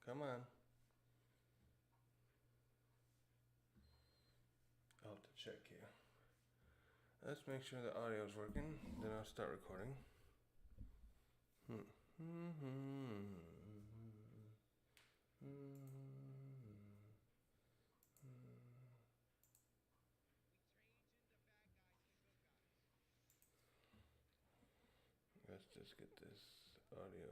Come on. I'll have to check here. Let's make sure the audio is working. Then I'll start recording. Let's just get this audio.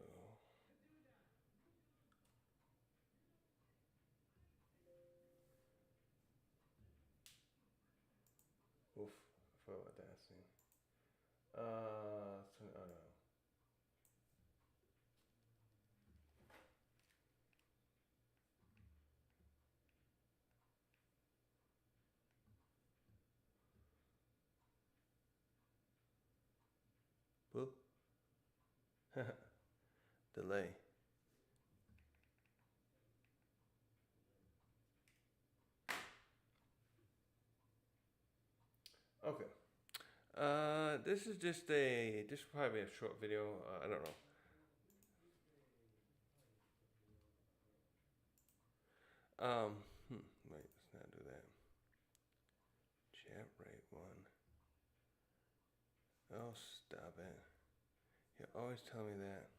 Oof, I forgot about that scene. Let's turn the audio. Boop. Delay. Okay. This is just this will probably be a short video. I don't know. Wait, let's not do that. Chat rate 1. Oh, stop it. You always tell me that.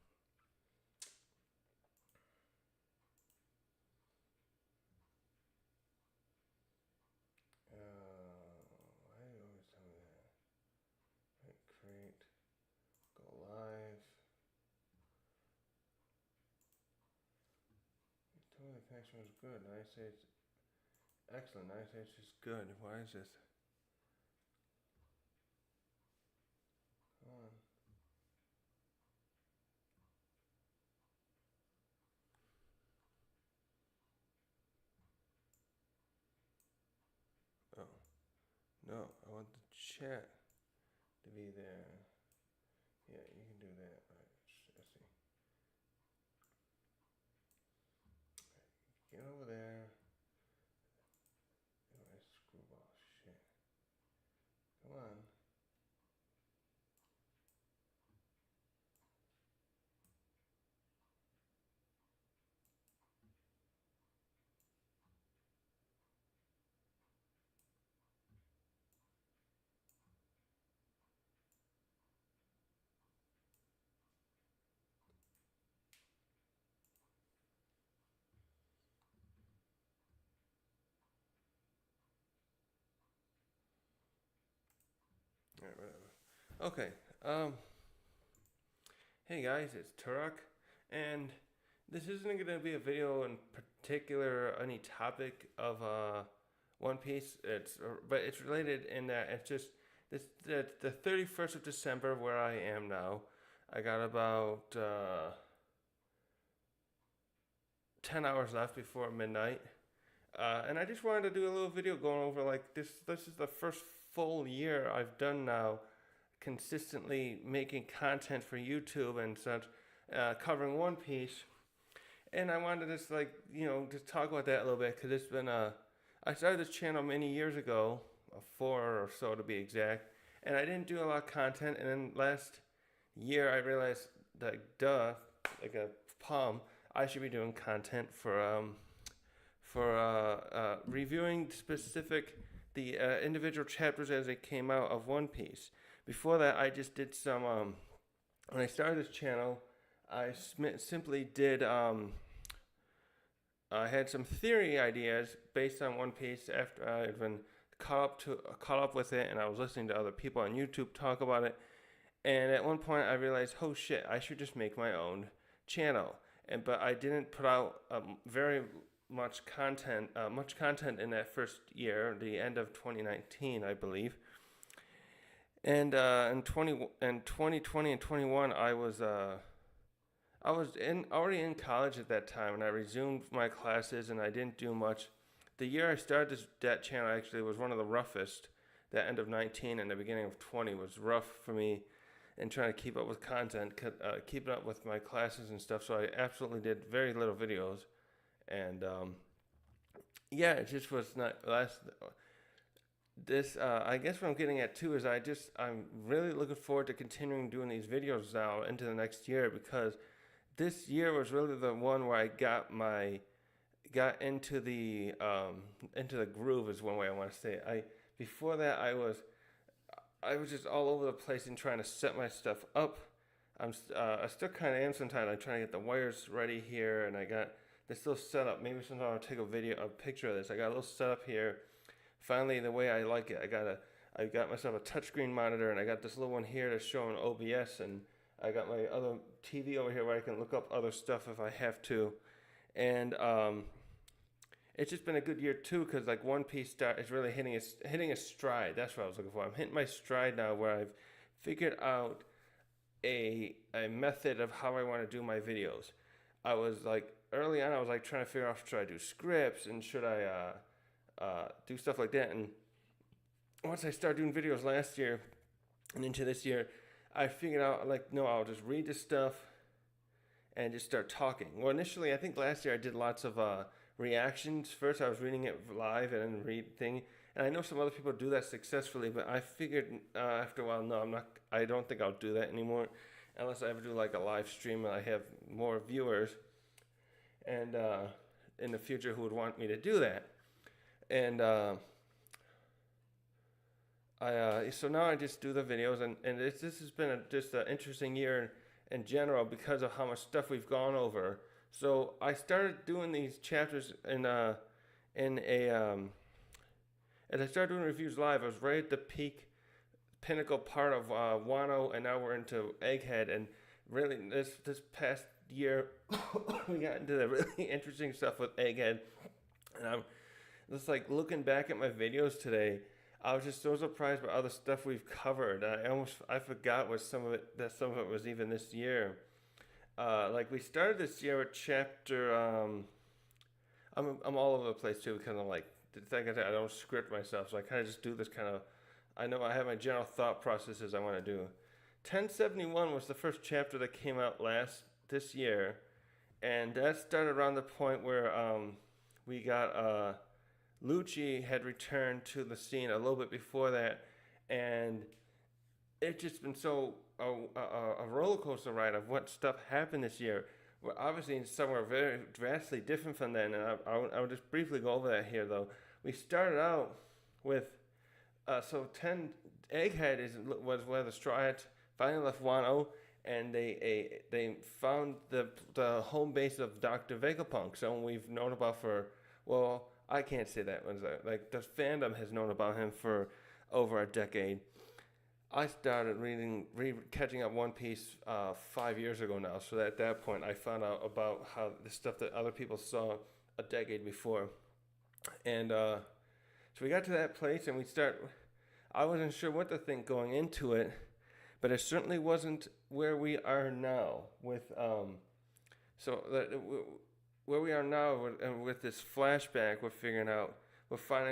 Why do you always tell me that? Right, create, go live. You told me the connection was good. Now you say it's excellent. Now you say it's just good. Why is this? Come on. Oh. No, I want the chat to be there. Yeah, you can do that. All right, let's see. Get over there. Oh, I screwball shit. Come on. All right, whatever. Okay. Hey guys, it's Turok, and this isn't going to be a video in particular any topic of One Piece. But it's related in that it's just the 31st of December where I am now. I got about 10 hours left before midnight. And I just wanted to do a little video going over like this. This is the first full year I've done now, consistently making content for YouTube and such, covering One Piece. And I wanted to just just talk about that a little bit because it's been I started this channel many years ago, 4 or so to be exact, and I didn't do a lot of content. And then last year I realized that like a palm, I should be doing content for reviewing the individual chapters as they came out of One Piece. Before that, I just did some. When I started this channel, I simply did. I had some theory ideas based on One Piece after I had been caught up with it, and I was listening to other people on YouTube talk about it. And at one point, I realized, oh shit, I should just make my own channel. But I didn't put out very much content in that first year, the end of 2019, I believe. And in 2020 and 21, I was already in college at that time, and I resumed my classes, and I didn't do much. The year I started that channel actually was one of the roughest. That end of 19 and the beginning of 20 was rough for me, and trying to keep up with content, keeping up with my classes and stuff. So I absolutely did very little videos, and yeah, it just was not last. This I guess what I'm getting at too is I'm really looking forward to continuing doing these videos now into the next year because this year was really the one where I got into the groove is one way I want to say it. Before that I was just all over the place and trying to set my stuff up. I still kind of am sometimes. I'm trying to get the wires ready here, and I got this little setup. Maybe sometime I'll take a picture of this. I got a little setup here. Finally, the way I like it. I got myself a touchscreen monitor, and I got this little one here that's showing OBS, and I got my other TV over here where I can look up other stuff if I have to, and it's just been a good year too, because like One Piece is really hitting a stride. That's what I was looking for. I'm hitting my stride now, where I've figured out a method of how I want to do my videos. I was like early on, I was like trying to figure out, should I do scripts and should I do stuff like that. And once I started doing videos last year and into this year, I figured out like, no, I'll just read this stuff and just start talking. Well, initially, I think last year I did lots of reactions. First, I was reading it live and then read thing. And I know some other people do that successfully, but I figured after a while, no, I'm not. I don't think I'll do that anymore, unless I ever do like a live stream and I have more viewers, and in the future who would want me to do that. And so now I just do the videos, and this has been just an interesting year in general because of how much stuff we've gone over. So I started doing these chapters as I started doing reviews live. I was right at the pinnacle part of Wano, and now we're into Egghead. And really, this past year, we got into the really interesting stuff with Egghead. And I'm just like looking back at my videos today. I was just so surprised by all the stuff we've covered. I forgot some of it was even this year. Like we started this year with chapter. I'm all over the place too, because I'm like, like I said, I don't script myself, so I kind of just do this kind of. I know I have my general thought processes I want to do. 1071 was the first chapter that came out this year, and that started around the point where we got Lucci had returned to the scene a little bit before that, and it's just been so a roller coaster ride of what stuff happened this year. We're obviously in somewhere very drastically different from then, and I'll just briefly go over that here, though. We started out with, Egghead was where the Straw Hats finally left Wano, and they found the home base of Dr. Vegapunk, someone we've known about for, well, I can't say that one's like the fandom has known about him for over a decade. I started catching up One Piece 5 years ago now. So at that point, I found out about how the stuff that other people saw a decade before, and so we got to that place, and I wasn't sure what to think going into it, but it certainly wasn't where we are now with where we are now with this flashback. We're finding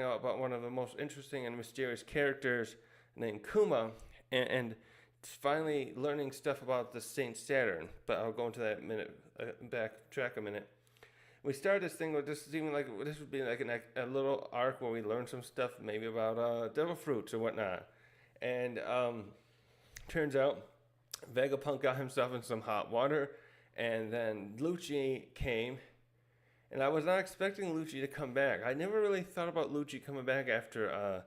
out about one of the most interesting and mysterious characters named Kuma, and finally learning stuff about the Saint Saturn. But I'll go into that in a minute, backtrack a minute. We started this thing with this seeming like this would be like a little arc where we learn some stuff, maybe about devil fruits or whatnot. And turns out Vegapunk got himself in some hot water, and then Lucci came. And I was not expecting Lucci to come back. I never really thought about Lucci coming back after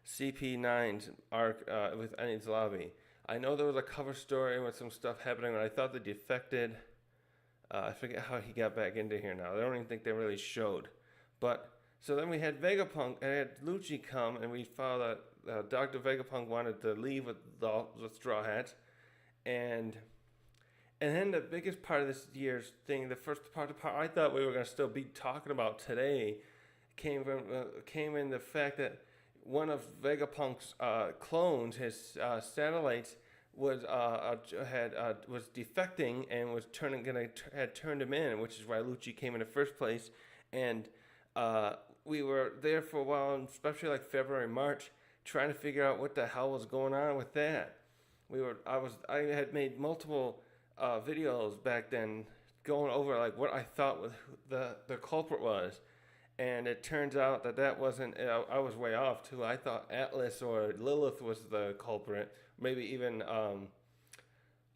CP9's arc with Enies Lobby. I know there was a cover story with some stuff happening when I thought they defected. I forget how he got back into here now. I don't even think they really showed. But so then we had Vegapunk and had Lucci come, and we found that Dr. Vegapunk wanted to leave with the Straw Hats, and then the biggest part of this year's thing, the part I thought we were going to still be talking about today, came in the fact that one of Vegapunk's clones, his satellites, was defecting and had turned him in, which is why Lucci came in the first place. And we were there for a while, especially like February, March, trying to figure out what the hell was going on with that. I had made multiple videos back then going over like what I thought the culprit was, and it turns out that wasn't. I was way off too. I thought Atlas or Lilith was the culprit, maybe even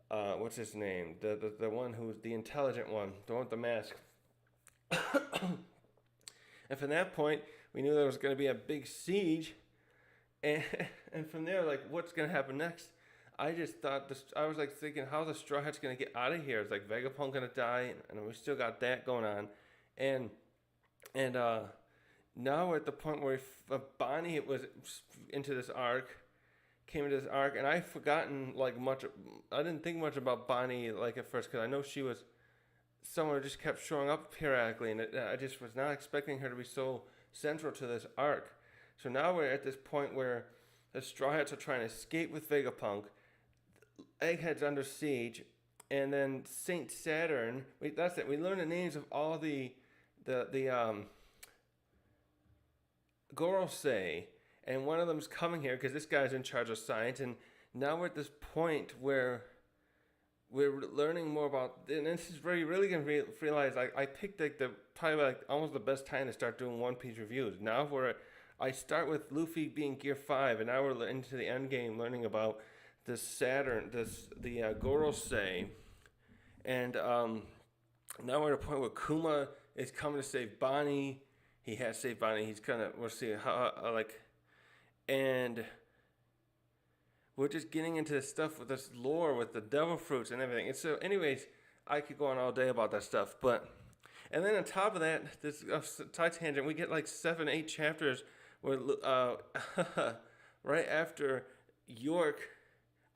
what's his name? The one who's the intelligent one, the one with the mask. And from that point, we knew there was going to be a big siege, and and from there, like, what's going to happen next? I just thought this. I was like thinking, how the Straw Hat's going to get out of here? It's like Vegapunk going to die, and we still got that going on, and and now we're at the point where Bonnie was into this arc, came into this arc, and I've forgotten like much. I didn't think much about Bonnie like at first because I know she was someone who just kept showing up periodically, and I just was not expecting her to be so central to this arc. So now we're at this point where the Straw Hats are trying to escape with Vegapunk, Egghead's under siege, and then Saint Saturn. That's it. We learn the names of all the Gorosei, and one of them's coming here because this guy's in charge of science. And now we're at this point where we're learning more about, and this is where you're really gonna realize I picked like the probably like almost the best time to start doing One Piece reviews. Now I start with Luffy being Gear 5, and now we're into the end game learning about the Saturn, the Gorosei, and now we're at a point where Kuma is coming to save Bonnie. He has saved Bonnie. He's kind of, we'll see how and we're just getting into this stuff with this lore with the devil fruits and everything. And so, anyways, I could go on all day about that stuff, but. And then on top of that, this side tangent, we get like 7, 8 chapters where right after York,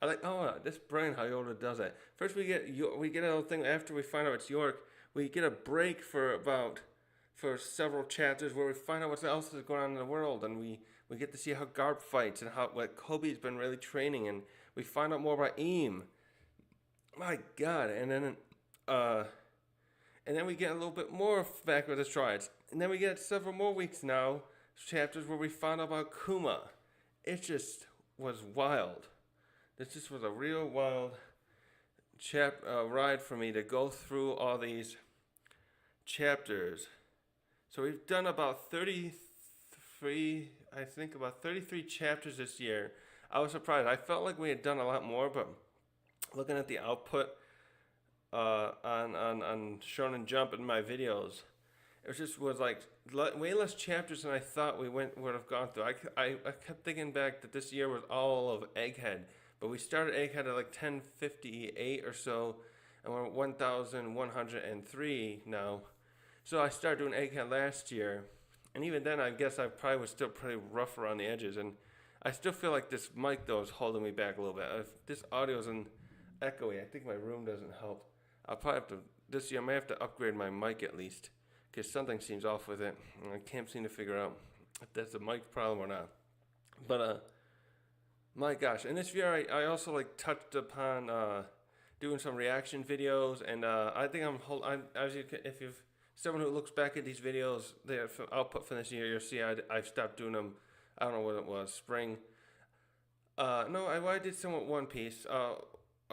I like, oh, this brilliant how Yoda does that. First we get a little thing after we find out it's York. We get a break for several chapters where we find out what else is going on in the world, and we get to see how Garp fights and what Kobe's been really training, and we find out more about Eam. My God, and then we get a little bit more back with the Straw, and then we get several more weeks now, chapters where we found out about Kuma. It just was wild. This just was a real wild ride for me to go through all these chapters. So we've done about 33 chapters this year. I was surprised. I felt like we had done a lot more, but looking at the output on Shonen Jump in my videos, it was like way less chapters than I thought we would have gone through. I kept thinking back that this year was all of Egghead, but we started Egghead at like 1058 or so, and we're at 1103 now. So I started doing Egghead last year, and even then I guess I probably was still pretty rough around the edges, and I still feel like this mic though is holding me back a little bit. If this audio's echoey, I think my room doesn't help. I'll probably have to, this year I may have to upgrade my mic at least, because something seems off with it, and I can't seem to figure out if that's a mic problem or not. But my gosh, and this year I also like touched upon doing some reaction videos, and I think if you've someone who looks back at these videos, the output for this year, you'll see I've stopped doing them. I don't know what it was, spring. No, I did some with One Piece. I'll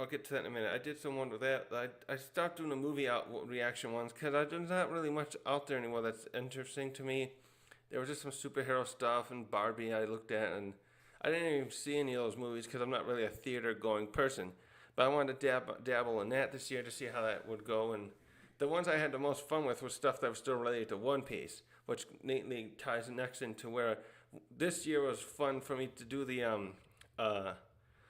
get to that in a minute. I did some one with that. I stopped doing the movie reaction ones because there's not really much out there anymore that's interesting to me. There was just some superhero stuff and Barbie I looked at, and I didn't even see any of those movies because I'm not really a theater-going person. But I wanted to dabble in that this year to see how that would go, and the ones I had the most fun with was stuff that was still related to One Piece, which neatly ties next into where this year was fun for me to do the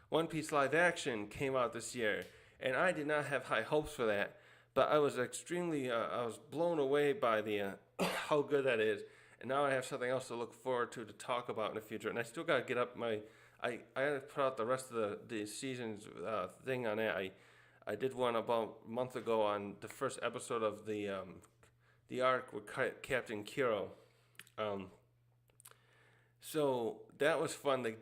One Piece live action came out this year, and I did not have high hopes for that, but I was extremely, I was blown away by the how good that is, and now I have something else to look forward to talk about in the future, and I still got to get up I had to put out the rest of the season's thing on it. I did one about a month ago on the first episode of the arc with Captain Kuro. So that was fun to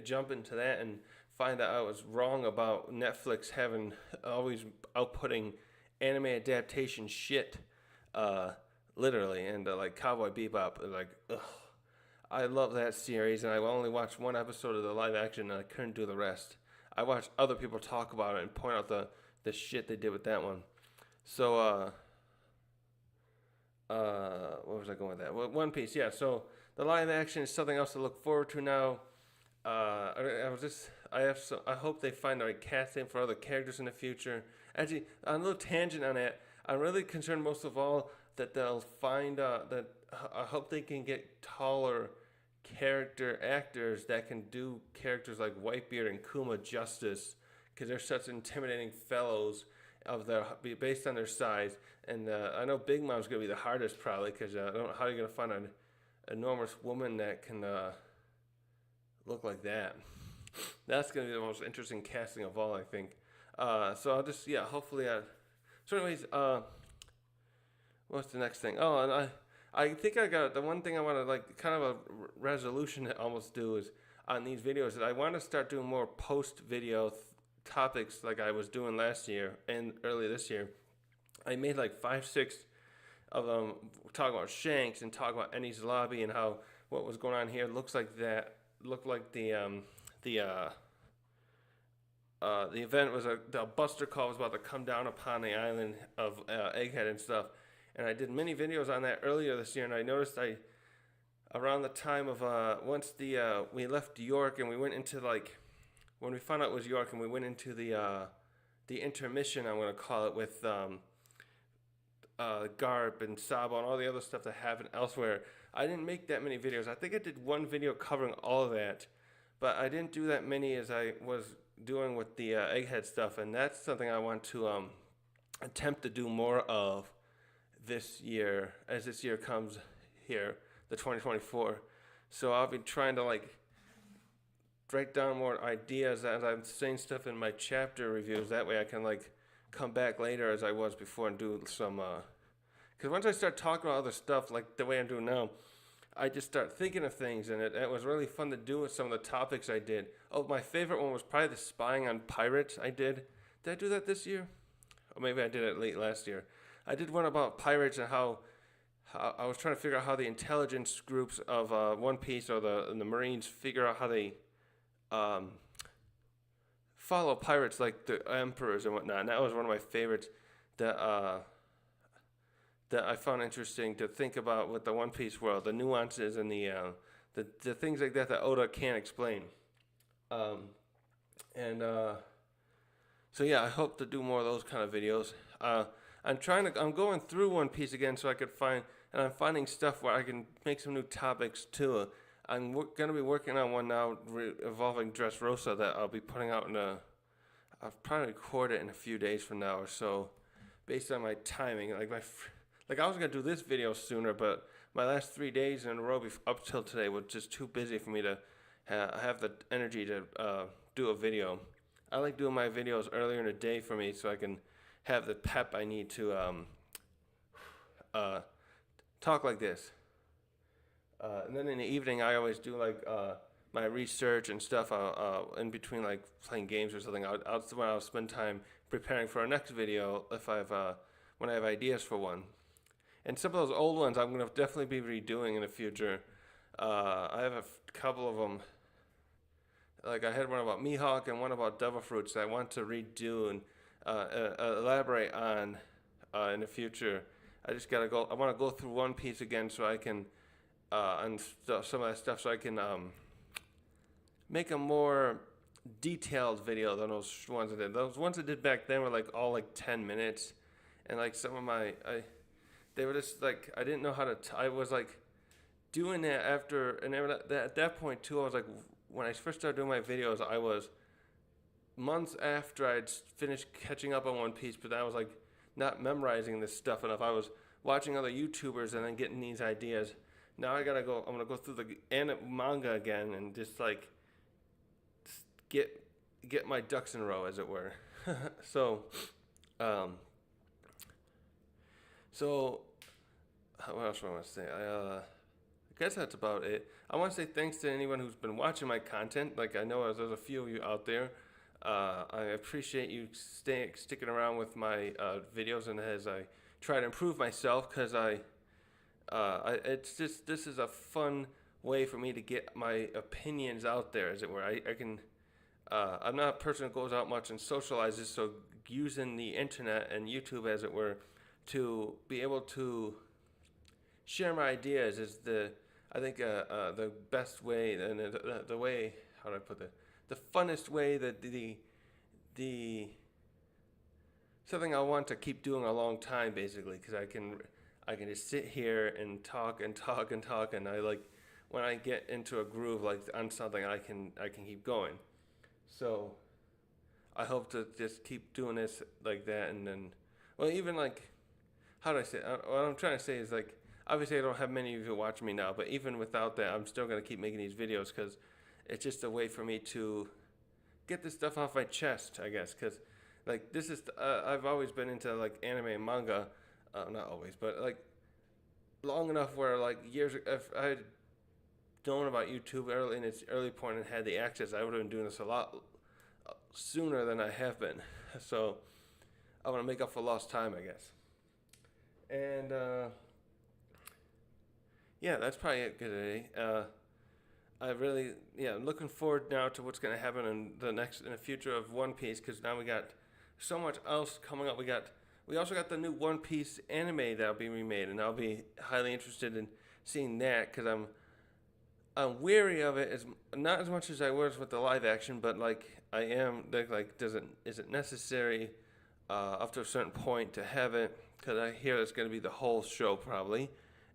jump into that and find out I was wrong about Netflix having always outputting anime adaptation shit, literally, and like Cowboy Bebop, like, ugh. I love that series, and I only watched one episode of the live action, and I couldn't do the rest. I watched other people talk about it and point out the shit they did with that one. So, what was I going with that? Well, One Piece, yeah. So the live action is something else to look forward to now. I hope they find the right casting for other characters in the future. Actually, on a little tangent on that, I'm really concerned most of all that they'll find that I hope they can get taller character actors that can do characters like Whitebeard and Kuma justice, because they're such intimidating fellows of their based on their size. And I know Big Mom's gonna be the hardest probably, because I don't know how you're gonna find an enormous woman that can look like that. That's gonna be the most interesting casting of all, I think. So I'll just hopefully So anyways, what's the next thing? Oh, and I think I got the one thing I want to like kind of a resolution to almost do is on these videos that I want to start doing more post video topics like I was doing last year and early this year. I made like 5-6 of them talking about Shanks and talk about Enies Lobby and how what was going on here looked like the event was the Buster Call was about to come down upon the island of Egghead and stuff, and I did many videos on that earlier this year. And I noticed around the time of once we left York and we went into when we found out it was York and we went into the intermission, I'm gonna call it, with Garp and Sabo and all the other stuff that happened elsewhere. I didn't make that many videos. I think I did one video covering all of that, but I didn't do that many as I was doing with the Egghead stuff, and that's something I want to attempt to do more of this year as this year comes here, the 2024. So I'll be trying to write down more ideas as I'm saying stuff in my chapter reviews. That way I can come back later as I was before and do some because once I start talking about other stuff like the way I'm doing now, I just start thinking of things, and it was really fun to do with some of the topics I did. Oh, my favorite one was probably the spying on pirates I did. Did I do that this year? Or maybe I did it late last year. I did one about pirates and how I was trying to figure out how the intelligence groups of One Piece or the Marines figure out how they follow pirates like the emperors and whatnot. And that was one of my favorites that I found interesting to think about with the One Piece world, the nuances and the things like that Oda can't explain. So yeah, I hope to do more of those kind of videos. I'm going through One Piece again so I could I'm finding stuff where I can make some new topics too. I'm going to be working on one now involving Dressrosa that I'll be putting out I'll probably record it in a few days from now or so, based on my timing. I was going to do this video sooner, but my last 3 days in a row up till today was just too busy for me to have the energy to do a video. I like doing my videos earlier in the day for me so I can have the pep I need to talk like this. And then in the evening, I always do my research and stuff in between playing games or something. I'll spend time preparing for our next video when I have ideas for one. And some of those old ones I'm going to definitely be redoing in the future. I have a couple of them. I had one about Mihawk and one about Devil Fruits that I want to redo and elaborate on in the future. I just gotta go. I want to go through One Piece again so I can and some of that stuff so I can make a more detailed video than those ones I did. Those ones I did back then were all 10 minutes, and some of they were just I didn't know how to. I was doing that after, and at that point too, I was when I first started doing my videos, I was months after I'd finished catching up on One Piece, but I was not memorizing this stuff enough. I was watching other YouTubers and then getting these ideas. Now I'm gonna go through the manga again and just get my ducks in a row, as it were. So what else do I want to say? I guess that's about it. I want to say thanks to anyone who's been watching my content. I know there's a few of you out there. I appreciate you sticking around with my videos, and as I try to improve myself, because this is a fun way for me to get my opinions out there, as it were. I'm not a person who goes out much and socializes, so using the internet and YouTube, as it were, to be able to share my ideas is the best way, and the way, how do I put that? the funnest way, that the something I want to keep doing a long time, basically, because I can just sit here and talk and talk and talk, and I like when I get into a groove like on something, I can keep going. So I hope to just keep doing this like that, and then, well, even like, how do I say? What I'm trying to say is like, obviously I don't have many of you watching me now, but even without that, I'm still gonna keep making these videos because it's just a way for me to get this stuff off my chest, I guess. Because like this is, I've always been into like anime and manga, not always, but like long enough where like years, if I had known about YouTube early in its early point and had the access, I would have been doing this a lot sooner than I have been. So I want to make up for lost time, I guess. And yeah, that's probably it today. I really, yeah, I'm looking forward now to what's going to happen in the future of One Piece, because now we got so much else coming up. We also got the new One Piece anime that'll be remade, and I'll be highly interested in seeing that, because I'm weary of it, as not as much as I was with the live action, but like I am like, is it necessary up to a certain point to have it? Because I hear it's going to be the whole show probably,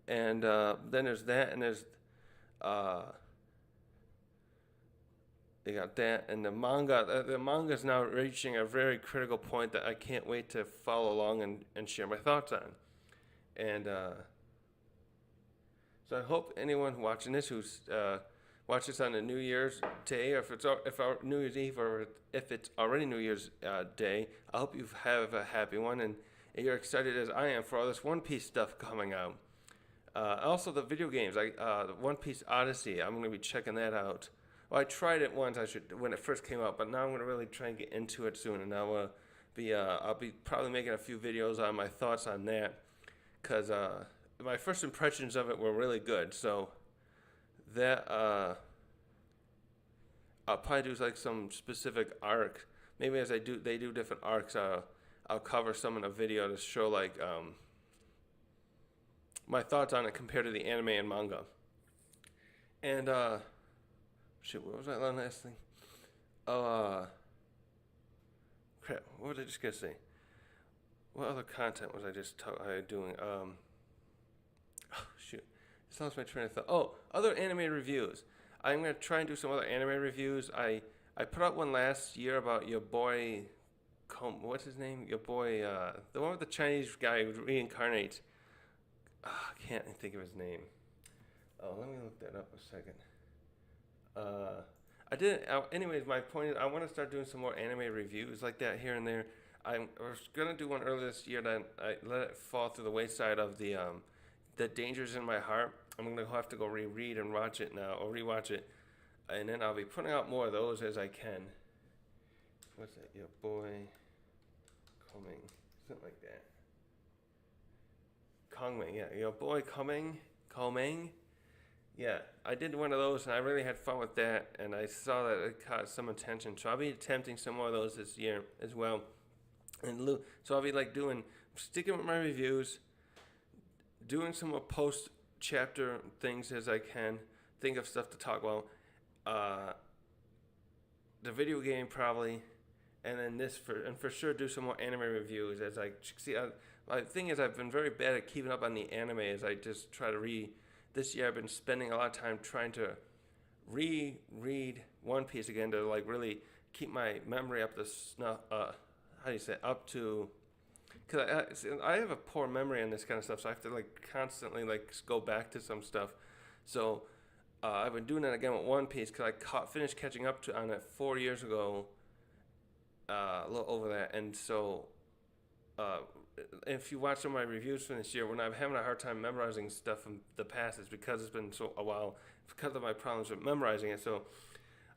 and then there's that, and there's they got that, and the manga. The manga is now reaching a very critical point that I can't wait to follow along and share my thoughts on. And so I hope anyone watching this who's watches on a New Year's Day, or if our New Year's Eve, or if it's already New Year's Day, I hope you have a happy one, and you're excited as I am for all this One Piece stuff coming out. Also, the video games, the One Piece Odyssey. I'm going to be checking that out. Well, I tried it once. When it first came out, but now I'm going to really try and get into it soon, and I'll be probably making a few videos on my thoughts on that, because my first impressions of it were really good. So that I'll probably do like some specific arc. Maybe as they do different arcs. I'll cover some in a video to show like my thoughts on it compared to the anime and manga. And shit, what was that last thing? Oh, crap. What was I just gonna say? What other content was I just doing? Oh, shoot. Just lost my train of thought. Oh, other anime reviews. I'm gonna try and do some other anime reviews. I put out one last year about your boy, what's his name? Your boy, the one with the Chinese guy who reincarnates. I can't think of his name. Oh, let me look that up a second. I didn't. Anyways, my point is, I want to start doing some more anime reviews like that here and there. I was gonna do one earlier this year, then I let it fall through the wayside of the Dangers in My Heart. I'm gonna have to go reread and watch it now, or rewatch it, and then I'll be putting out more of those as I can. What's that? Your boy, coming, something like that. Kongming, yeah, your boy Kongming. Yeah, I did one of those, and I really had fun with that, and I saw that it caught some attention. So I'll be attempting some more of those this year as well. And so I'll be like sticking with my reviews, doing some more post-chapter things as I can, think of stuff to talk about. The video game probably, and then for sure do some more anime reviews as I see. My thing is, I've been very bad at keeping up on the anime as I just try to this year I've been spending a lot of time trying to reread One Piece again to like really keep my memory up to snuff. How do you say up to? Because I have a poor memory on this kind of stuff, so I have to like constantly like go back to some stuff. So I've been doing that again with One Piece because I finished catching up on it 4 years ago, a little over that, and so. If you watch some of my reviews from this year, when I'm having a hard time memorizing stuff from the past, it's because it's been a while, because of my problems with memorizing it. So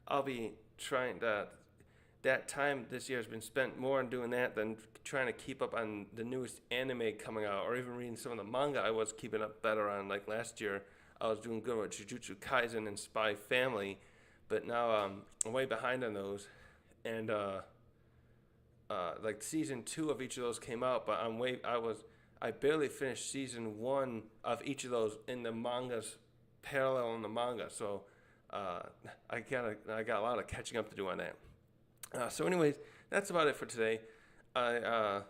I'll be trying that time this year has been spent more on doing that than trying to keep up on the newest anime coming out, or even reading some of the manga I was keeping up better on. Like last year, I was doing good with Jujutsu Kaisen and Spy Family, but now I'm way behind on those, and like season 2 of each of those came out, but I barely finished season 1 of each of those in the mangas, parallel in the manga. So uh, I got a lot of catching up to do on that. So, anyways, that's about it for today. I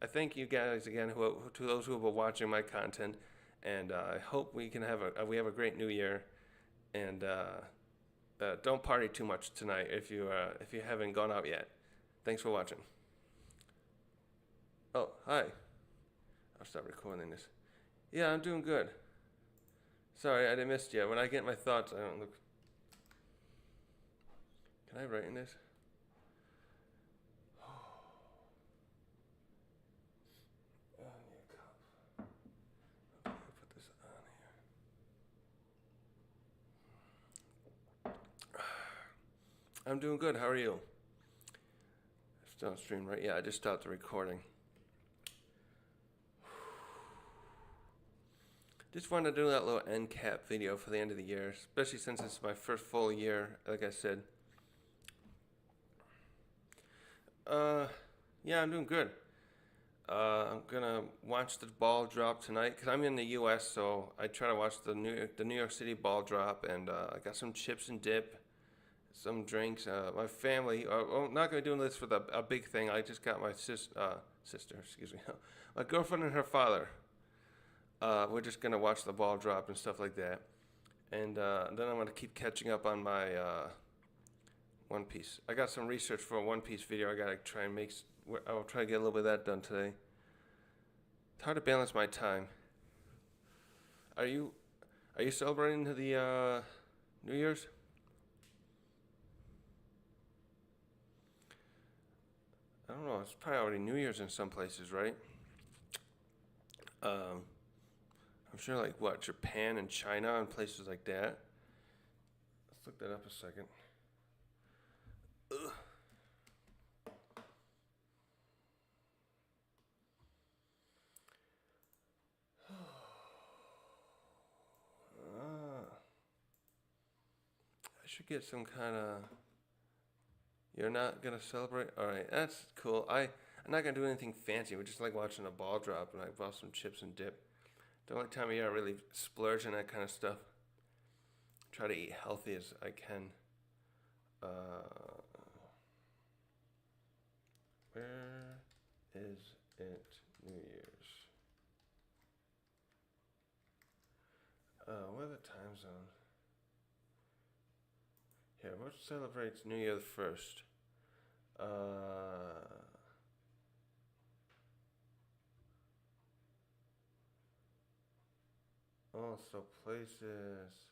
thank you guys again, to those who have been watching my content, and I hope we can have a great new year. And don't party too much tonight if you haven't gone out yet. Thanks for watching. Oh, hi. I'll stop recording this. Yeah, I'm doing good. Sorry, I missed you. When I get my thoughts, I don't look. Can I write in this? Put this on here. I'm doing good. How are you? Still on stream, right? Yeah, I just stopped the recording. Just wanted to do that little end cap video for the end of the year, especially since it's my first full year, like I said. Yeah, I'm doing good. I'm gonna watch the ball drop tonight because I'm in the U.S., so I try to watch the New York City ball drop, and I got some chips and dip, some drinks. My family. I'm not gonna do this for a big thing. I just got my sister, excuse me, my girlfriend and her father. We're just gonna watch the ball drop and stuff like that, and then I'm gonna keep catching up on my One Piece. I got some research for a One Piece video. I gotta try and I'll try to get a little bit of that done today. It's hard to balance my time. Are you celebrating the New Year's? I don't know. It's probably already New Year's in some places, right? I'm sure, like what, Japan and China and places like that. Let's look that up a second. Ugh. I should get some kind of. You're not gonna celebrate? All right, that's cool. I'm not gonna do anything fancy. We just like watching a ball drop, and I bought some chips and dip. The only time of year I really splurge on that kind of stuff. Try to eat healthy as I can. Where is it? New Year's. What are the time zones? Here, what celebrates New Year the 1st? Also places.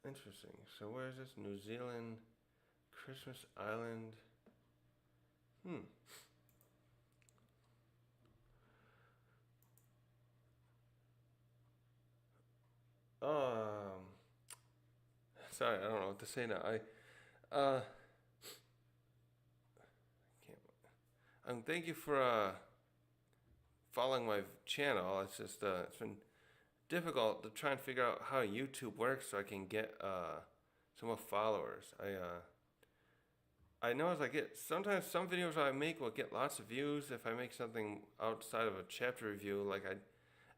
Interesting. So where is this? New Zealand, Christmas Island. Sorry, I don't know what to say now. Can't. Thank you for following my channel. It's just it's been difficult to try and figure out how YouTube works so I can get some more followers. I know as I get sometimes some videos I make will get lots of views if I make something outside of a chapter review,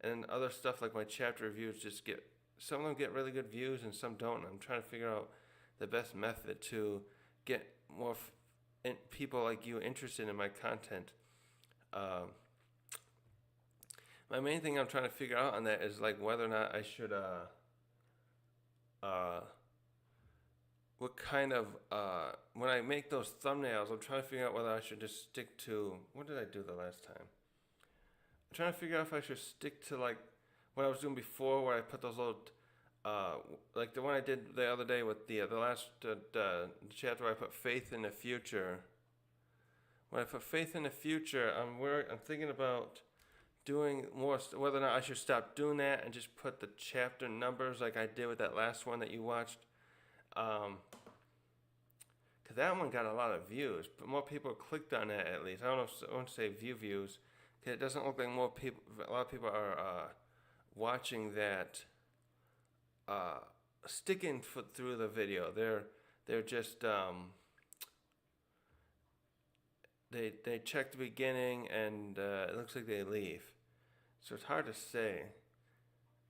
and other stuff like my chapter reviews just get, some of them get really good views and some don't. I'm trying to figure out the best method to get more people like you interested in my content. My main thing I'm trying to figure out on that is like whether or not I should what kind of when I make those thumbnails, I'm trying to figure out whether I should just stick to, what did I do the last time? I'm trying to figure out if I should stick to like what I was doing before, where I put those little like the one I did the other day with the last chapter where I put faith in the future. When I put faith in the future, I'm thinking about doing more, whether or not I should stop doing that and just put the chapter numbers like I did with that last one that you watched. Because that one got a lot of views, but more people clicked on that at least. I don't know if I want to say views, because it doesn't look like a lot of people are watching that, sticking through the video. They're just, they check the beginning and it looks like they leave. So it's hard to say.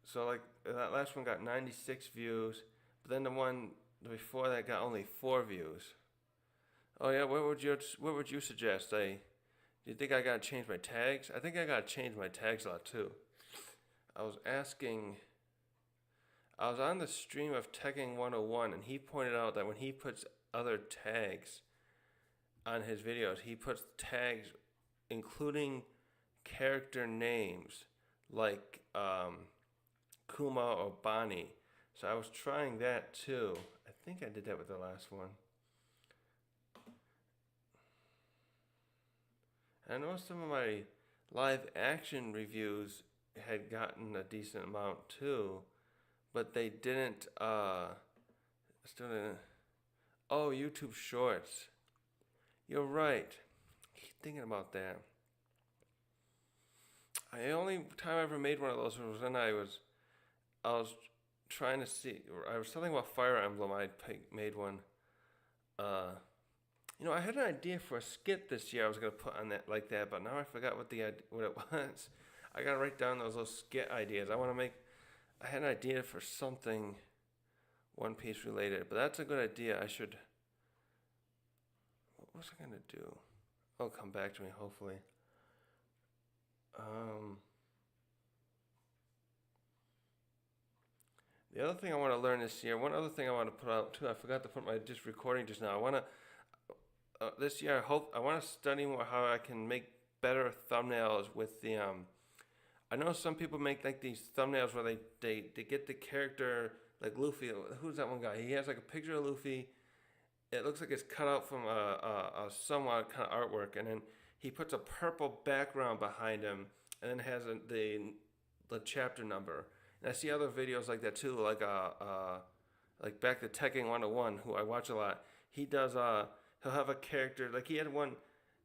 So like that last one got 96 views, But then the one before that got only 4 views. Oh yeah, what would you suggest? Do you think I gotta change my tags? I think I gotta change my tags a lot too. I was asking. I was on the stream of Tekken 101, and he pointed out that when he puts other tags on his videos, he puts tags including character names like Kuma or Bonnie. So I was trying that too. I think I did that with the last one. I know some of my live action reviews had gotten a decent amount too, but they didn't. Still didn't. Oh, YouTube Shorts. You're right. Keep thinking about that. The only time I ever made one of those was when I was trying to see. I was telling about Fire Emblem. I made one. I had an idea for a skit this year I was gonna put on that like that, but now I forgot what it was. I gotta write down those little skit ideas. I had an idea for something One Piece related, but that's a good idea. What was I gonna do? It'll come back to me hopefully. The other thing I want to learn this year, one other thing I want to put out too, I forgot to put my recording just now. I want to this year I want to study more how I can make better thumbnails with the I know some people make like these thumbnails where they get the character like Luffy. Who's that one guy? He has like a picture of Luffy. It looks like it's cut out from a somewhat kind of artwork, and then he puts a purple background behind him, and then has the chapter number. And I see other videos like that too, like back to Tekken 101, who I watch a lot. He does he'll have a character like he did one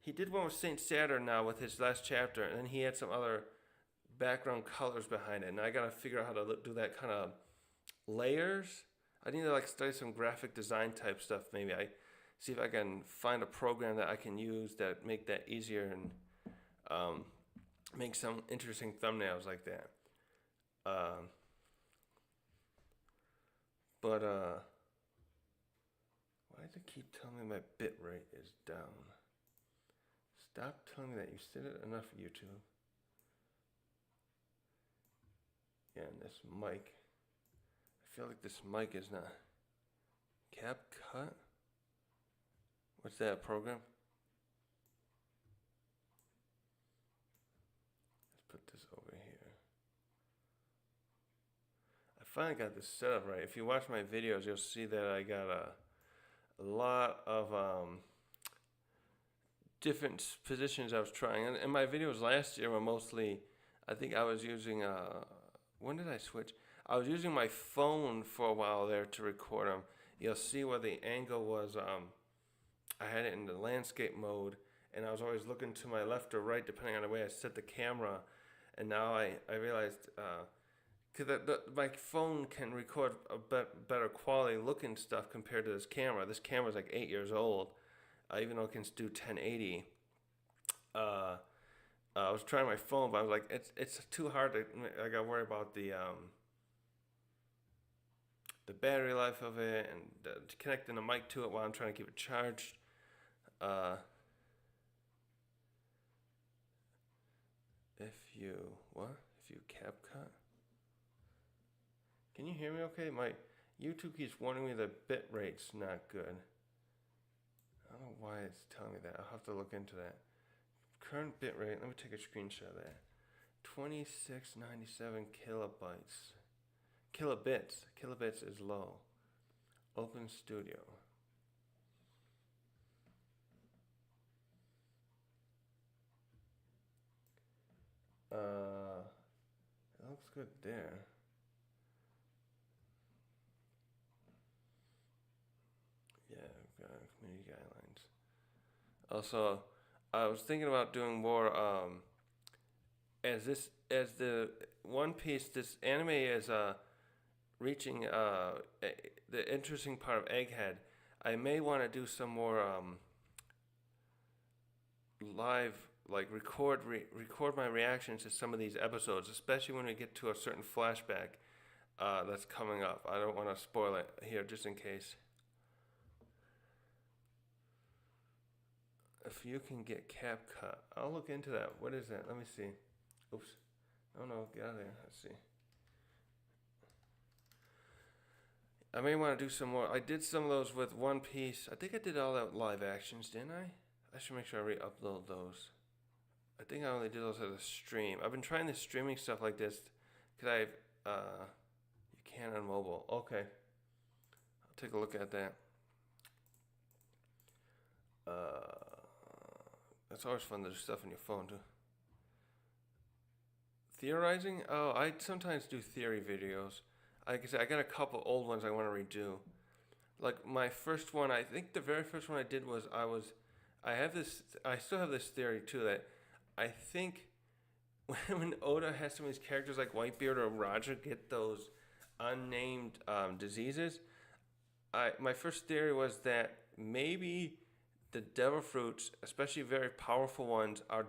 with Saint Saturn now with his last chapter, and then he had some other background colors behind it. And I gotta figure out how to do that kind of layers. I need to like study some graphic design type stuff. Maybe I see if I can find a program that I can use that make that easier and make some interesting thumbnails like that. But why does it keep telling me my bit rate is down? Stop telling me that. You said it enough, YouTube. Yeah, and this mic. I feel like this mic is not. CapCut? What's that program? Let's put this over here. I finally got this set up right. If you watch my videos, you'll see that I got a lot of different positions I was trying. And my videos last year were mostly, I think I was using, when did I switch? I was using my phone for a while there to record them. You'll see where the angle was, I had it in the landscape mode, and I was always looking to my left or right depending on the way I set the camera. And now I realized, because my phone can record a better quality looking stuff compared to this camera. This camera's like 8 years old, even though it can do 1080. I was trying my phone, but I was like, it's too hard to. I got to worry about the battery life of it and connecting the mic to it while I'm trying to keep it charged. If you CapCut? Can you hear me okay? My YouTube keeps warning me the bit rate's not good. I don't know why it's telling me that. I'll have to look into that. Current bit rate, let me take a screenshot of that. 2697 kilobytes. Kilobits. Kilobits is low. Open Studio. It looks good there. Yeah, I've got community guidelines. Also, I was thinking about doing more. As the One Piece, this anime is reaching the interesting part of Egghead. I may want to do some more live, like record my reactions to some of these episodes, especially when we get to a certain flashback. that's coming up. I don't want to spoil it here just in case. If you can get CapCut, I'll look into that. What is that? Let me see. Oops. Oh no, get out of there. Let's see. I may want to do some more. I did some of those with One Piece. I think I did all that live actions, didn't I? I should make sure I re-upload those. I think I only did those as a stream. I've been trying this streaming stuff like this because you can on mobile. Okay. I'll take a look at that. It's always fun to do stuff on your phone too. Theorizing? Oh, I sometimes do theory videos. Like I said, I got a couple old ones I want to redo. Like my first one, I think the very first one I did was I still have this theory too that I think when Oda has some of these characters like Whitebeard or Roger get those unnamed diseases, my first theory was that maybe the devil fruits, especially very powerful ones, are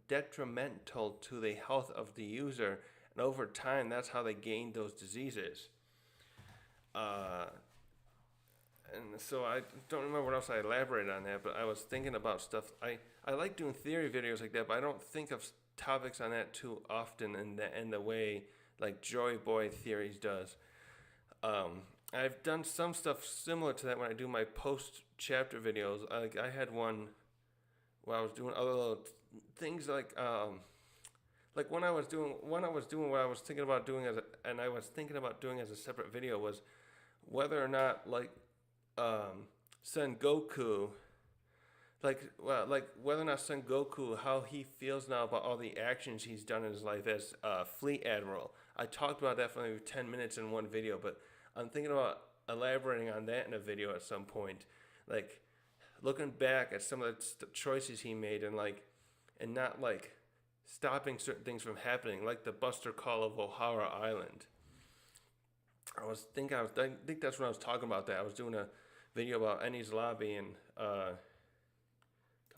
detrimental to the health of the user, and over time, that's how they gain those diseases. And so I don't remember what else I elaborated on that, but I was thinking about stuff. I like doing theory videos like that, but I don't think of topics on that too often in the way like Joy Boy Theories does. I've done some stuff similar to that when I do my post-chapter videos. I had one where I was doing other little things like when I was doing what I was thinking about doing as a separate video was whether or not Son Goku, whether or not Son Goku, how he feels now about all the actions he's done in his life as Fleet Admiral. I talked about that for maybe 10 minutes in one video, but I'm thinking about elaborating on that in a video at some point, like looking back at some of the choices he made and not stopping certain things from happening, like the Buster Call of O'Hara Island. I think that's when I was talking about that. I was doing a video about Enies Lobby and come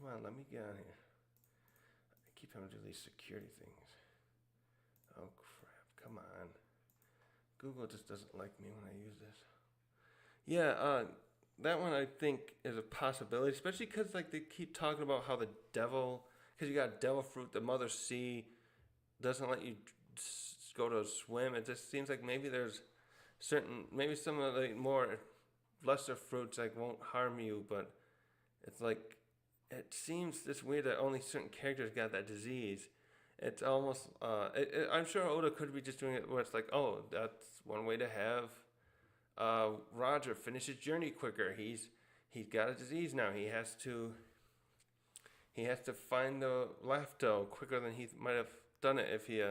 on, let me get on here. I keep having to do these security things. Oh crap, come on. Google just doesn't like me when I use this. Yeah, that one I think is a possibility, especially because they keep talking about how the devil, because you got devil fruit, the Mother Sea doesn't let you go to swim. It just seems like maybe there's maybe some of the more lesser fruits won't harm you, but it's it seems this weird that only certain characters got that disease. It's almost, I'm sure Oda could be just doing it where it's like, oh, that's one way to have Roger finish his journey quicker. He's got a disease now. He has to find the Lafto quicker than he might have done it if he,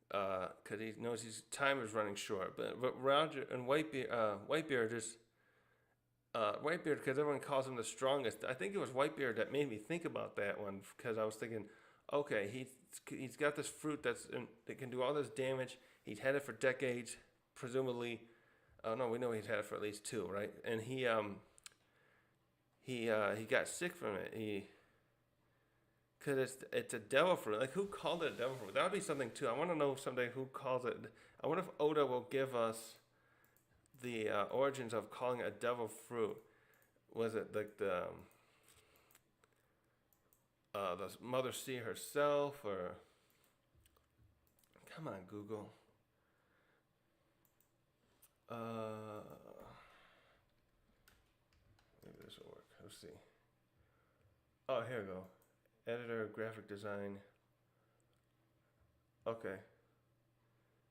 because he knows his time is running short. But Roger and Whitebeard just, Whitebeard, because everyone calls him the strongest. I think it was Whitebeard that made me think about that one, because I was thinking, okay, he's got this fruit that can do all this damage. He's had it for decades, presumably. Oh no, we know he's had it for at least 2, right? And he got sick from it. Because it's a devil fruit. Who called it a devil fruit? That would be something too. I want to know someday who calls it. I wonder if Oda will give us the origins of calling it a devil fruit. Was it the Mother Sea herself, or come on, Google. Maybe this will work. Let's see. Oh, here we go. Editor, graphic design. Okay.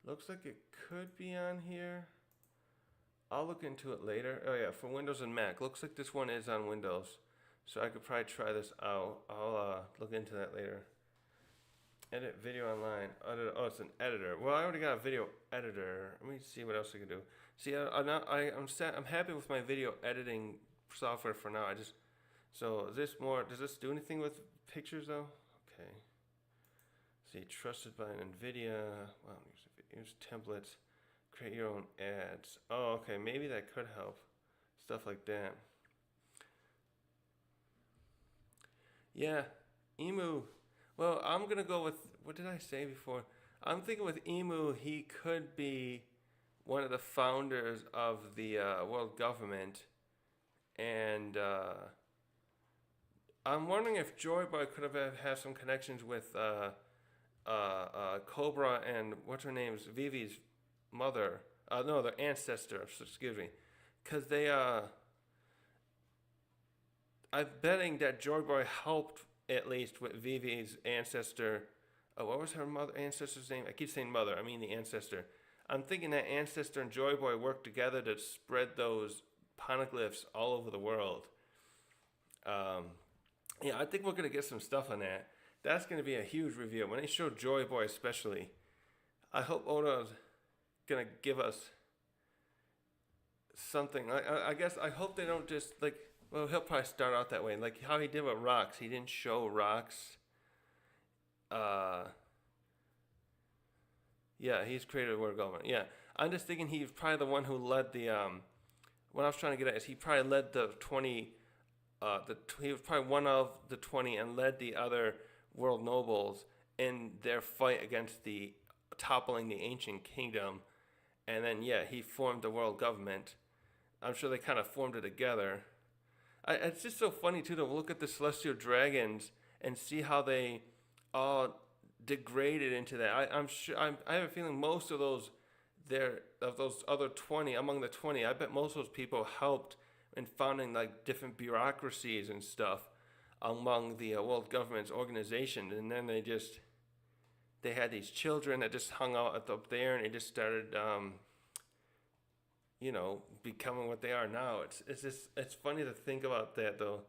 Looks like it could be on here. I'll look into it later. Oh yeah, for Windows and Mac. Looks like this one is on Windows. So I could probably try this out. I'll look into that later. Edit video online. Oh, it's an editor. Well, I already got a video editor. Let me see what else I can do. See, I'm happy with my video editing software for now. So is this more? Does this do anything with pictures though? Okay. See, trusted by NVIDIA. Wow, use templates. Create your own ads. Oh, okay. Maybe that could help. Stuff like that. Yeah, Emu. Well, I'm gonna go with, what did I say before? I'm thinking with Emu, he could be one of the founders of the world government, and I'm wondering if Joy Boy could have some connections with Cobra and what's her name's Vivi's mother. No, their ancestor. Excuse me, because they I'm betting that Joy Boy helped at least with Vivi's ancestor. What was her mother ancestor's name? I keep saying mother. I mean the ancestor. I'm thinking that ancestor and Joy Boy worked together to spread those poneglyphs all over the world. Yeah, I think we're gonna get some stuff on that. That's gonna be a huge reveal when they show Joy Boy, especially. I hope Oda's gonna give us something. I guess I hope they don't just like. Well, he'll probably start out that way, like how he did with Rocks. He didn't show Rocks. Yeah, he's created a world government. Yeah, I'm just thinking he's probably the one who led the. What I was trying to get at is he probably led the 20. He was probably one of the 20 and led the other world nobles in their fight against the toppling the ancient kingdom, and then yeah, he formed the world government. I'm sure they kind of formed it together. It's just so funny too to look at the celestial dragons and see how they all degraded into that. I'm sure I have a feeling most of those those other 20 among the 20. I bet most of those people helped in founding like different bureaucracies and stuff among the world government's organization, and then they had these children that just hung out up there, and they just started becoming what they are now. It's funny to think about that though,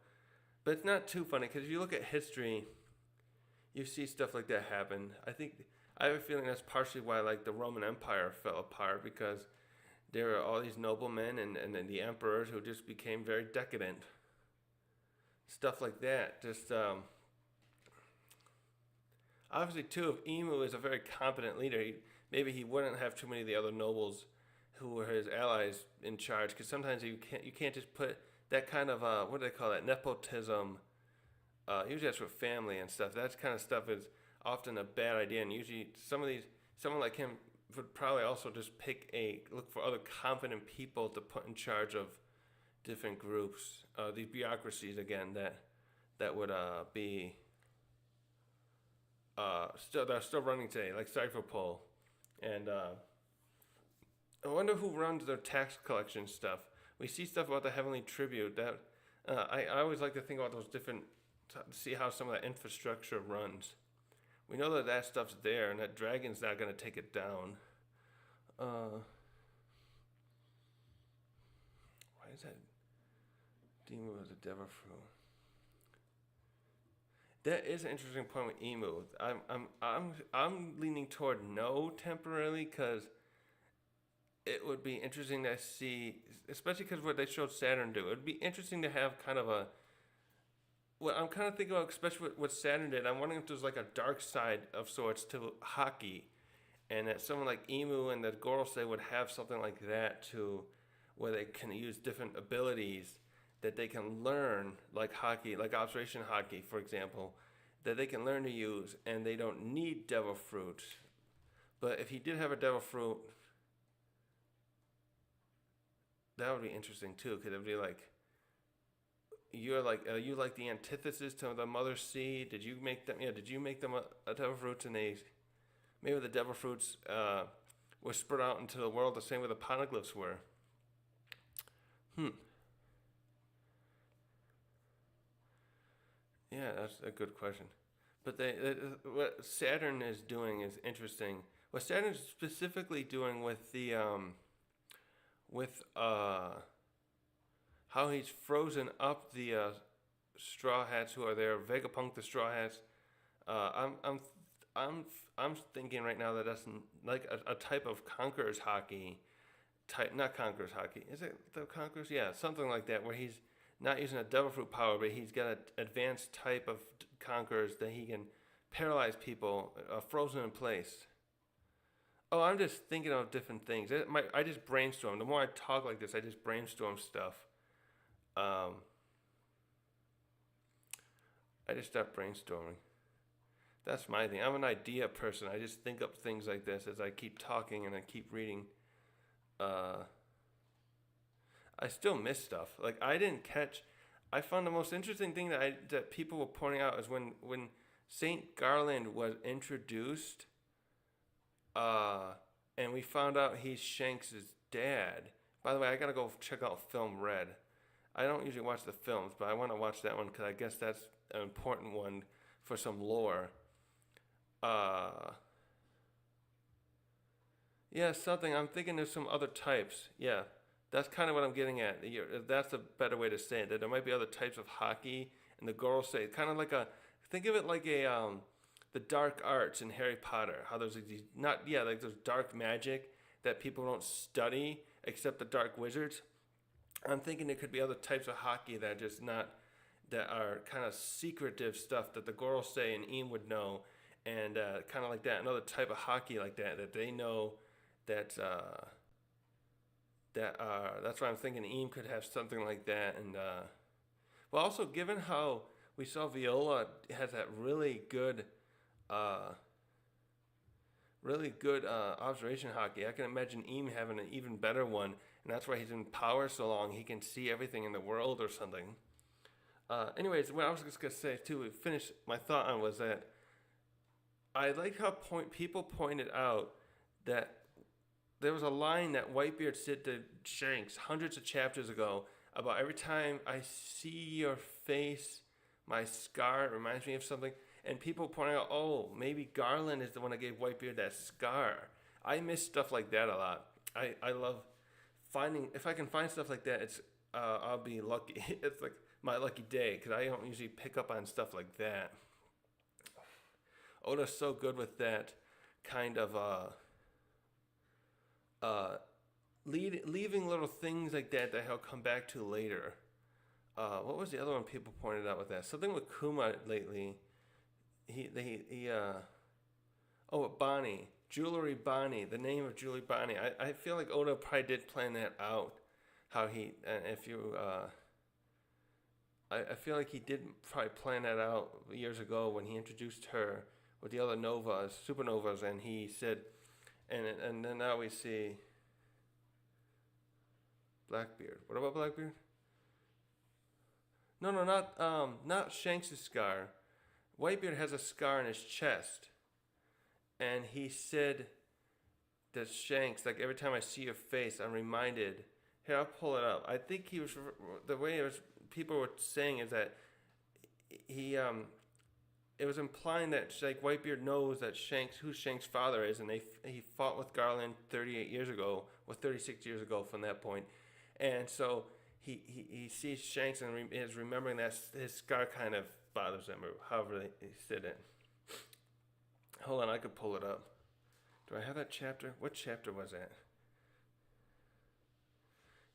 but it's not too funny because if you look at history, you see stuff like that happen. I have a feeling that's partially why like the Roman Empire fell apart, because there were all these noblemen and then the emperors who just became very decadent. Stuff like that. Just obviously too, if Emu is a very competent leader, maybe he wouldn't have too many of the other nobles who were his allies in charge, because sometimes you can't just put that kind of what do they call that, nepotism. Usually that's with family and stuff. That kind of stuff is often a bad idea, and usually someone like him would probably also just look for other competent people to put in charge of different groups, these bureaucracies again that would be they're still running today, like Cypherpol, and I wonder who runs their tax collection stuff. We see stuff about the Heavenly Tribute that I always like to think about those different, to see how some of that infrastructure runs. We know that stuff's there, and that dragon's not going to take it down. Why is that Emu as a Deverfru? That is an interesting point with Emu. I'm leaning toward no temporarily, because it would be interesting to see, especially because what they showed Saturn do. It would be interesting to have kind of a. Well, I'm kind of thinking about, especially what Saturn did. I'm wondering if there's like a dark side of sorts to Haki, and that someone like Emu and that Gorosei would have something like that too, where they can use different abilities that they can learn, like Haki, like Observation Haki, for example, that they can learn to use, and they don't need Devil Fruit. But if he did have a Devil Fruit, that would be interesting too, because it would be like, you like the antithesis to the mother seed. Did you make them? Yeah, did you make them a Devil Fruits, and maybe the Devil Fruits were spread out into the world the same way the poneglyphs were. Yeah, that's a good question. But what Saturn is doing is interesting. What Saturn is specifically doing with the how he's frozen up the Straw Hats who are there, Vegapunk the Straw Hats. I'm thinking right now that that's like a type of Conqueror's Haki type, not Conqueror's Haki. Is it the Conqueror's? Yeah, something like that, where he's not using a Devil Fruit power, but he's got an advanced type of Conquerors that he can paralyze people, frozen in place. Oh, I'm just thinking of different things. I just brainstorm. The more I talk like this, I just brainstorm stuff. I just start brainstorming. That's my thing. I'm an idea person. I just think up things like this as I keep talking and I keep reading. Uh, I still miss stuff. Like I didn't catch. I found the most interesting thing that people were pointing out is when Saint Garland was introduced, uh, and we found out he's Shanks' dad. By the way, I gotta go check out Film Red. I don't usually watch the films, but I want to watch that one because I guess that's an important one for some lore. Uh, yeah, something. I'm thinking there's some other types. Yeah, that's kind of what I'm getting at. That's a better way to say it. That there might be other types of hockey, and the girls say kind of like a. Think of it like the dark arts in Harry Potter. How there's these not like there's dark magic that people don't study except the dark wizards. I'm thinking there could be other types of hockey that are just not that are kind of secretive stuff that the girls say and Ian would know, and kind of like that. Another type of hockey like that they know that that's why I'm thinking Eam could have something like that. And well, also given how we saw Viola has that uh, really good observation hockey, I can imagine Eam having an even better one, and that's why he's in power so long. He can see everything in the world or something. Anyways, what I was just gonna say too, finish my thought on was that I like how people pointed out that there was a line that Whitebeard said to Shanks hundreds of chapters ago about every time I see your face, my scar reminds me of something. And people pointing out, oh, maybe Garland is the one that gave Whitebeard that scar. I miss stuff like that a lot. I love finding, if I can find stuff like that, I'll be lucky. It's like my lucky day because I don't usually pick up on stuff like that. Oda's so good with that kind of leaving little things like that he'll come back to later. What was the other one people pointed out with that? Something with Kuma lately. Bonnie. Jewelry Bonnie. The name of Jewelry Bonnie. I feel like Oda probably did plan that out. How he, if you, I feel like he did probably plan that out years ago when he introduced her with the other supernovas, and he said, and then now we see Blackbeard. What about Blackbeard? No, not Shanks' scar. Whitebeard has a scar on his chest, and he said that Shanks, like every time I see your face, I'm reminded. Here, I'll pull it up. I think he was the way it was. People were saying is that he it was implying that like Whitebeard knows that who Shanks' father is, and he fought with Garland 38 years ago, or 36 years ago from that point, and so he sees Shanks and is remembering that his scar kind of bothers him, or however he said it. Hold on, I could pull it up. Do I have that chapter? What chapter was that?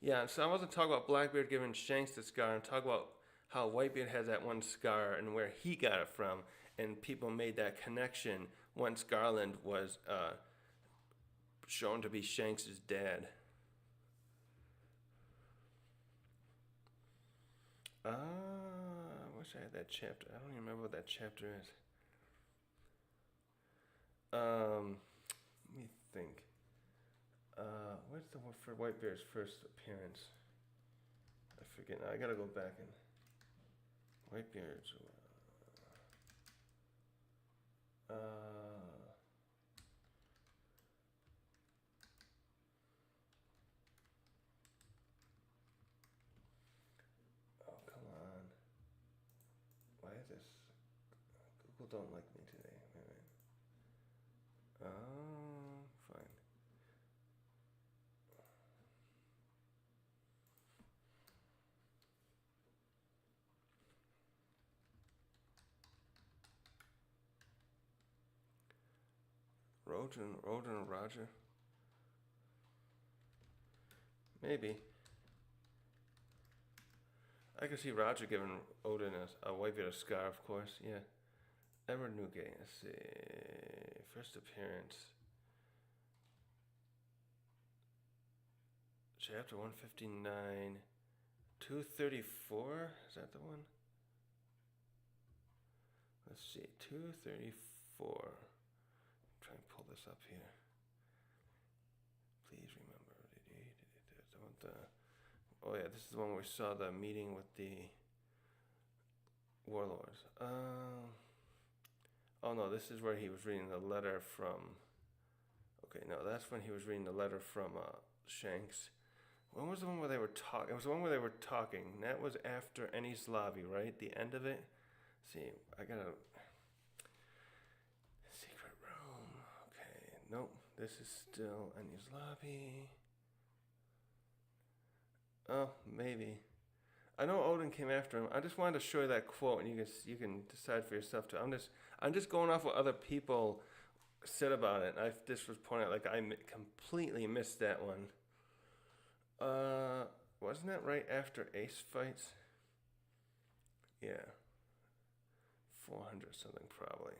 Yeah, so I wasn't talking about Blackbeard giving Shanks the scar. I'm talking about how Whitebeard has that one scar and where he got it from. And people made that connection once Garland was shown to be Shanks' dad. I wish I had that chapter. I don't even remember what that chapter is. Let me think. What's the one for Whitebeard's first appearance? I forget now. I gotta go back and Whitebeard's. Oh come on! Why is this? Google don't like me today. Wait. Fine. Roden and Roger? Maybe. I can see Roger giving Odin a Whitebeard a scar, of course, yeah. Edward Newgate, let's see. First appearance. Chapter 159. 234? Is that the one? Let's see. 234. Try and pull this up here. Please remember, did you Oh yeah, this is the one where we saw the meeting with the warlords. Oh no, this is where he was reading the letter from. Okay, no, that's when he was reading the letter from Shanks. When was the one where they were talking? It was the one where they were talking. That was after Enies Lobby, right? The end of it. See, I gotta. Secret room. Okay, nope. This is still Enies Lobby. Oh, maybe. I know Odin came after him. I just wanted to show you that quote, and you can decide for yourself too. I'm just going off what other people said about it. I just was pointing out like I completely missed that one. Wasn't that right after Ace fights? Yeah, 400 something probably.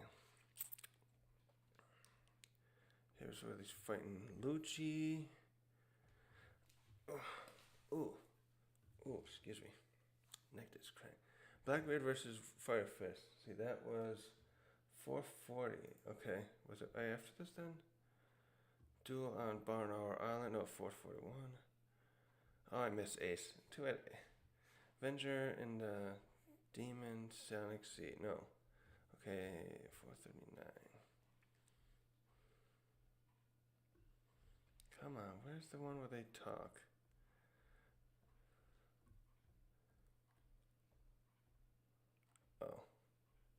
Here's where he's fighting Lucci. Ooh, excuse me. Neck is cracked. Blackbeard versus Fire Fist. See, that was 440. Okay, was it right after this then? Duel on Barnauer Island. No, 441. Oh, I missed Ace. Avenger and Demon Sonic Sea. No. Okay, 439. Come on, where's the one where they talk? Oh.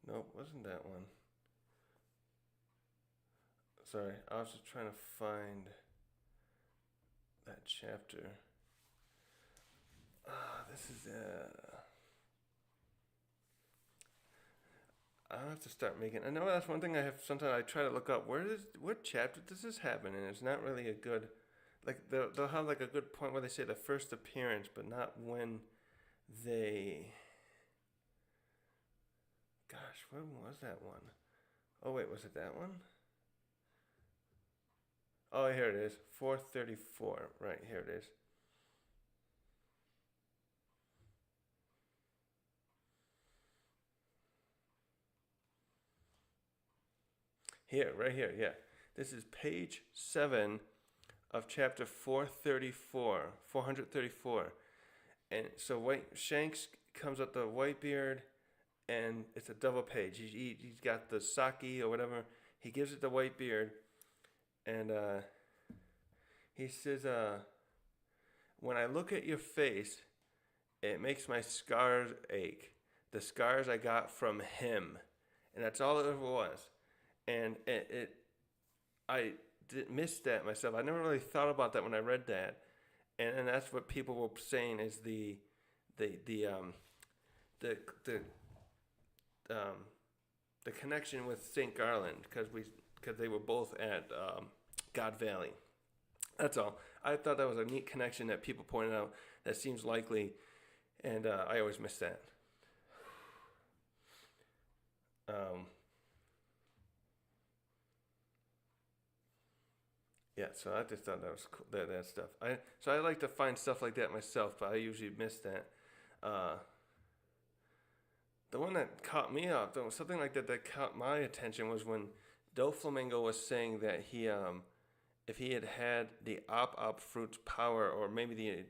Nope, wasn't that one. Sorry, I was just trying to find that chapter. This is I'll have to start making. I know that's one thing I have. Sometimes I try to look up what chapter does this happen in. It's not really a good, like they'll have like a good point where they say the first appearance, but not when they. Gosh, when was that one? Oh wait, was it that one? Oh, here it is. 434. Right, here it is. Here, right here, yeah. This is page 7 of chapter 434. 434. And so Shanks comes up the Whitebeard, and it's a double page. He's got the sake or whatever. He gives it to Whitebeard, and he says, when I look at your face, it makes my scars ache. The scars I got from him. And that's all it ever was. And I missed that myself. I never really thought about that when I read that. And that's what people were saying is the connection with St. Garland, because they were both at God Valley. That's all. I thought that was a neat connection that people pointed out that seems likely, and I always miss that. Yeah, so I just thought that was cool, that stuff. So I like to find stuff like that myself, but I usually miss that. The one that caught me up, though, something like that caught my attention was when Doflamingo was saying that he, if he had the Op fruit's power, or maybe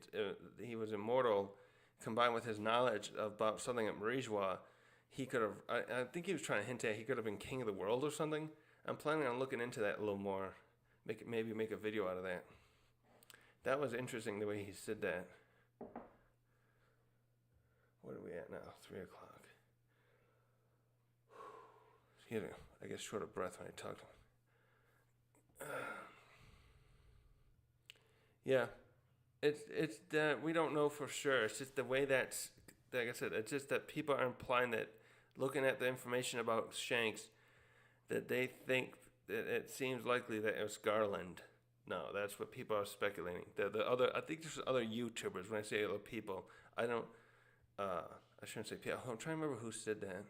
he was immortal, combined with his knowledge about something at Marijois, he could have. I think he was trying to hint at he could have been king of the world or something. I'm planning on looking into that a little more. Maybe make a video out of that. That was interesting the way he said that. What are we at now? 3 o'clock. I get short of breath when I talk to him. Yeah, it's that we don't know for sure. It's just the way that's, like I said, it's just that people are implying that, looking at the information about Shanks, that they think that it seems likely that it was Garland. No, that's what people are speculating. I think there's other YouTubers. When I say other people, I don't. I shouldn't say people. I'm trying to remember who said that.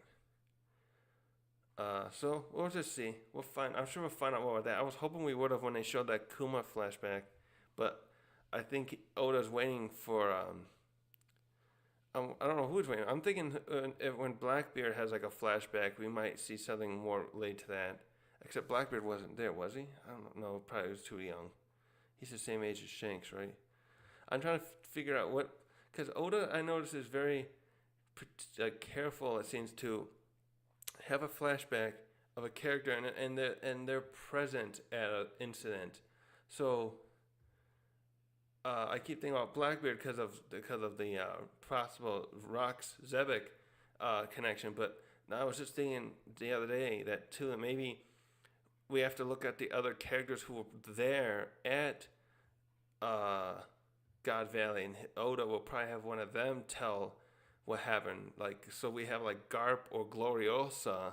So we'll just see. We'll find. I'm sure we'll find out more about that. I was hoping we would have when they showed that Kuma flashback, but I think Oda's waiting for. I don't know who's waiting. I'm thinking when Blackbeard has like a flashback, we might see something more related to that. Except Blackbeard wasn't there, was he? I don't know. Probably was too young. He's the same age as Shanks, right? I'm trying to figure out what, because Oda, I notice, is very careful. It seems to have a flashback of a character and they're present at an incident. So I keep thinking about Blackbeard because of the possible Rox Zebek connection. But I was just thinking the other day that too, and maybe we have to look at the other characters who were there at God Valley, and Oda will probably have one of them tell what happened. Like, so we have like Garp or Gloriosa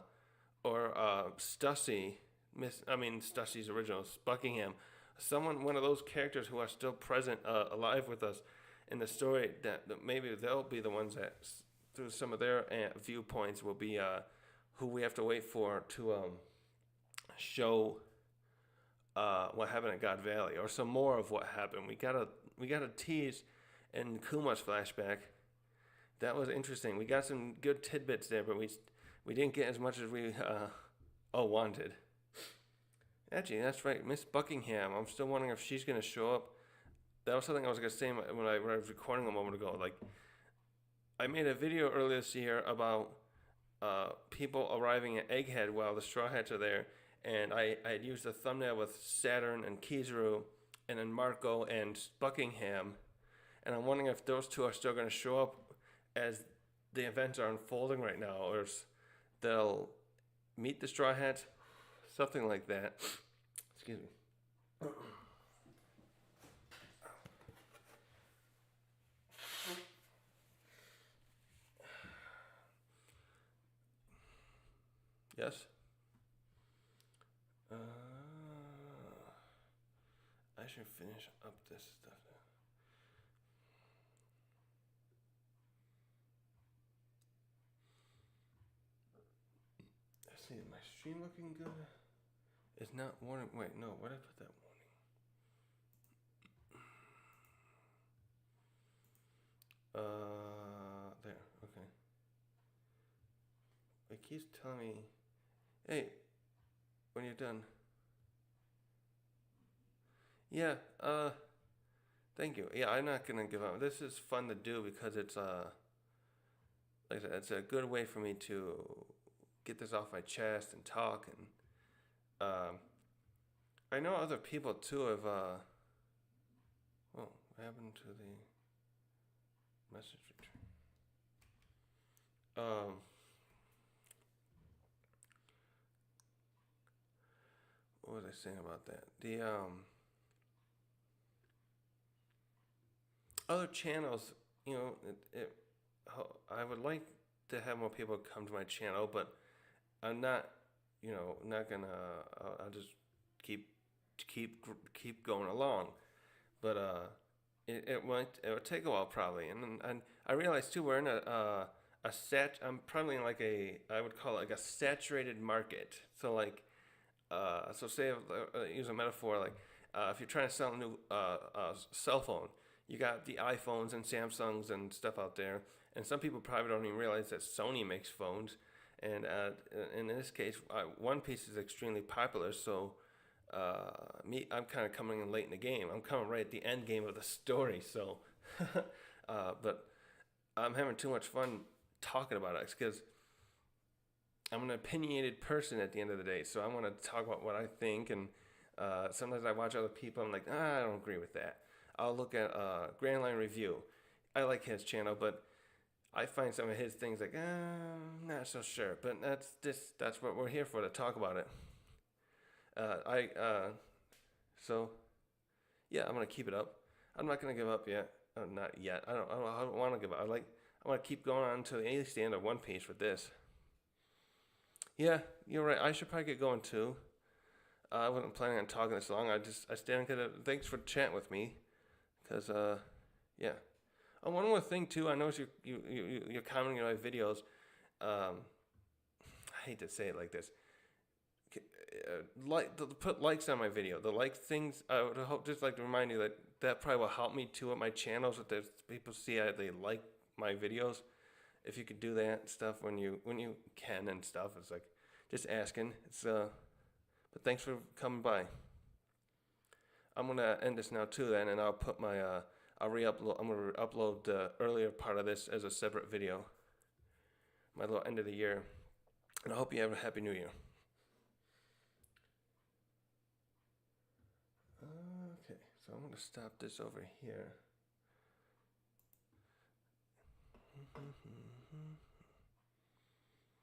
or Stussy. Stussy's original, Buckingham. One of those characters who are still present, alive with us in the story. That maybe they'll be the ones that, through some of their viewpoints, will be who we have to wait for to show what happened at God Valley, or some more of what happened. We got a tease in Kuma's flashback. That was interesting. We got some good tidbits there, but we didn't get as much as we wanted. Actually, that's right, Miss Buckingham. I'm still wondering if she's gonna show up. That was something I was gonna say when I was recording a moment ago. Like, I made a video earlier this year about people arriving at Egghead while the Straw Hats are there, and I had used a thumbnail with Saturn and Kizaru, and then Marco and Buckingham, and I'm wondering if those two are still going to show up as the events are unfolding right now, or they'll meet the Straw Hats, something like that. Excuse me. Yes? I should finish up this stuff now. Let's see, is my stream looking good? It's not warning. Wait, no, where did I put that warning? There, okay. It keeps telling me, hey, when you're done. Yeah, thank you. Yeah, I'm not gonna give up. This is fun to do because it's like I said, it's a good way for me to get this off my chest and talk. And I know other people too have what happened to the message return? What was I saying about that? The other channels, I would like to have more people come to my channel, but I'm not, not gonna. I'll just keep going along, but it would take a while probably, and I realize too we're in I'm probably in like I would call it like a saturated market. So like, so say use a metaphor like if you're trying to sell a new cell phone. You got the iPhones and Samsungs and stuff out there, and some people probably don't even realize that Sony makes phones. And in this case, One Piece is extremely popular, so I'm kind of coming in late in the game. I'm coming right at the end game of the story, so. But I'm having too much fun talking about it because I'm an opinionated person at the end of the day, so I want to talk about what I think, and sometimes I watch other people, I'm like, I don't agree with that. I'll look at Grand Line Review. I like his channel, but I find some of his things like, I'm not so sure. But that's what we're here for, to talk about it. So yeah, I'm gonna keep it up. I'm not gonna give up yet. Not yet. I don't want to give up. I want to keep going on until at least the end of One Piece with this. Yeah, you're right. I should probably get going too. I wasn't planning on talking this long. I stand because thanks for chatting with me. Because, yeah. Oh, one more thing, too. I noticed you're commenting on my videos. I hate to say it like this. Put likes on my video. The like things, I would just like to remind you that probably will help me, too, at my channels. If there's people see they like my videos. If you could do that and stuff when you can and stuff. It's like, just asking. But thanks for coming by. I'm gonna end this now too, then, and I'll put my I'll re-upload. I'm gonna upload the earlier part of this as a separate video. My little end of the year, and I hope you have a happy New Year. Okay, so I'm gonna stop this over here.